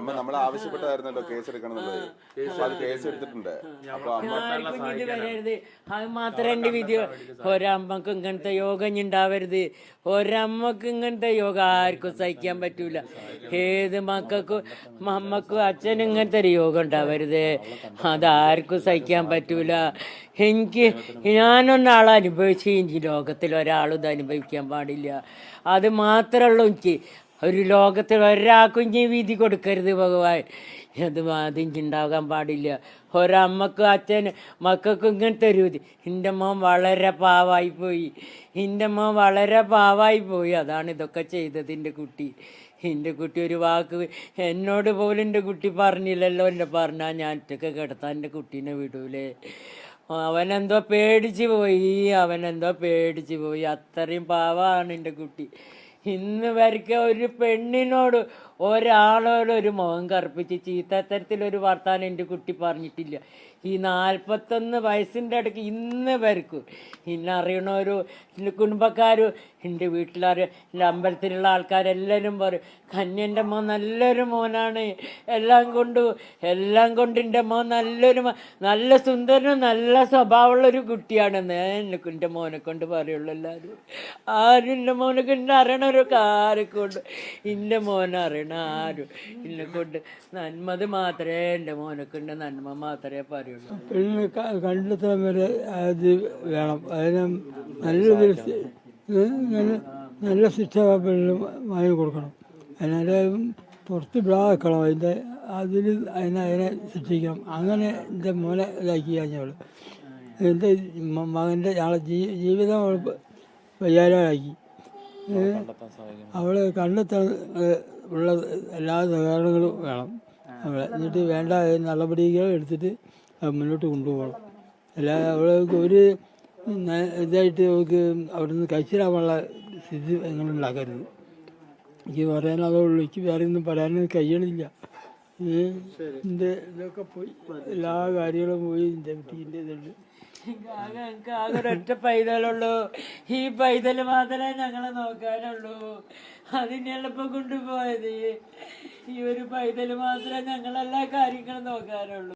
അമ്മ നമ്മൾ ആവശ്യപ്പെട്ടായിരുന്നല്ലോ കേസ് എടുക്കണം എന്നുള്ളത്. അത് കേസ് എടുത്തിട്ടുണ്ട്. അപ്പൊ ആർക്കും ഇത് വരരുത്. അത് മാത്രം എന്റെ വിധി. ഒരമ്മക്ക് ഇങ്ങനത്തെ യോഗം ഉണ്ടാവരുത്. ഒരമ്മക്ക് ഇങ്ങനത്തെ യോഗം ആർക്കും സഹിക്കാൻ പറ്റൂല. ഏത് മക്കൾക്കും അമ്മക്കും അച്ഛനും ഇങ്ങനത്തെ ഒരു യോഗം ഉണ്ടാവരുത്. അതാർക്കും സഹിക്കാൻ പറ്റൂല. എനിക്ക് ഞാനൊന്നാൾ അനുഭവിച്ച് ഈ ലോകത്തിൽ ഒരാളും ഇത് അനുഭവിക്കാൻ പാടില്ല. അത് മാത്രമുള്ളൂ എനിക്ക്. ഒരു ലോകത്തിൽ ഒരാൾക്കും ഇനി വിധി കൊടുക്കരുത് ഭഗവാൻ. അത് അതിണ്ടാകാൻ പാടില്ല. ഒരമ്മക്കും അച്ഛനും മക്കൾക്കും ഇങ്ങനത്തെ ഒരു വിധി. എൻ്റെ മോൻ വളരെ പാവായി പോയി. എൻ്റെ മോൻ വളരെ പാവായി പോയി. അതാണ് ഇതൊക്കെ ചെയ്തത് എൻ്റെ കുട്ടി. എൻ്റെ കുട്ടി ഒരു വാക്ക് എന്നോട് പോലും എൻ്റെ കുട്ടി പറഞ്ഞില്ലല്ലോ. എന്നെ പറഞ്ഞാൽ ഞാൻ ഒറ്റയ്ക്ക് കിടത്താൻ എൻ്റെ കുട്ടീനെ വിടൂലേ. അവനെന്തോ പേടിച്ച് പോയി. അത്രയും പാവാണ് എൻ്റെ കുട്ടി. ഇന്ന് വരയ്ക്ക് ഒരു പെണ്ണിനോട് ഒരാളോട് ഒരു മുഖം കറുപ്പിച്ച് ചീത്തത്തരത്തിലൊരു വർത്താനം എൻ്റെ കുട്ടി പറഞ്ഞിട്ടില്ല. ഈ 41 വയസ്സിൻ്റെ ഇടയ്ക്ക് ഇന്ന് വരക്കും ഇന്നറിയണവരും എൻ്റെ കുടുംബക്കാരും എൻ്റെ വീട്ടിലാരും എൻ്റെ അമ്പലത്തിലുള്ള ആൾക്കാരെല്ലാവരും പറയും കന്യൻ്റെ മോൻ നല്ലൊരു മോനാണ്. എല്ലാം കൊണ്ട് എൻ്റെ മോൻ നല്ല സുന്ദരനും നല്ല സ്വഭാവമുള്ളൊരു കുട്ടിയാണെന്ന് എൻ്റെ മോനെ കൊണ്ട് പറയുള്ളൂ. എല്ലാവരും ആരും എൻ്റെ മോനെ കൊണ്ട് അറിയണവരൊക്കെ ആരെക്കൊണ്ട് എൻ്റെ മോനെ അറിയണം ആരും എന്നെ കൊണ്ട് നന്മത് മാത്രമേ എൻ്റെ മോനെക്കൊണ്ട് നന്മ മാത്രമേ പറയുള്ളൂ. പെണ്ണ് കണ്ടെത്താൻ വരെ അത് വേണം. അതിന് നല്ല ശിക്ഷ പെണ്ണിന് വാങ്ങി കൊടുക്കണം. അതിനെ പുറത്ത് വിടാക്കണം. അതിനെ ശിക്ഷിക്കണം. അങ്ങനെ എൻ്റെ മോനെ ഇതാക്കി കഴിഞ്ഞവൾ എൻ്റെ മകൻ്റെ ഞങ്ങളെ ജീവിതം അവൾ വയ്യാലാക്കി. അവളെ കണ്ടെത്താൻ ഉള്ള എല്ലാ സഹകരണങ്ങളും വേണം അവളെ. എന്നിട്ട് വേണ്ട നടപടികൾ എടുത്തിട്ട് മുന്നോട്ട് കൊണ്ടുപോകണം. അല്ലാതെ അവൾക്ക് ഒരു ഇതായിട്ട് അവൾക്ക് അവിടെ നിന്ന് കഴിച്ചിടാനുള്ള സ്ഥിതി അങ്ങനെ ഉണ്ടാക്കരുത്. എനിക്ക് പറയാനുള്ളതുള്ളൂ. എനിക്ക് വേറെ ഒന്നും പറയാനൊന്നും കഴിയണില്ല. എൻ്റെ ഇതൊക്കെ പോയി, എല്ലാ കാര്യങ്ങളും പോയി. എൻ്റെ കുട്ടീൻ്റെ ഇതുണ്ട്. ആകെ ഒരൊറ്റ പൈതലുള്ളൂ. ഈ പൈതൽ മാത്രമേ ഞങ്ങളെ നോക്കാനുള്ളൂ. അതിനെളുപ്പം കൊണ്ടുപോയത് ഈ ഒരു പൈതൽ മാത്രമേ ഞങ്ങളെല്ലാ കാര്യങ്ങളും നോക്കാനുള്ളൂ.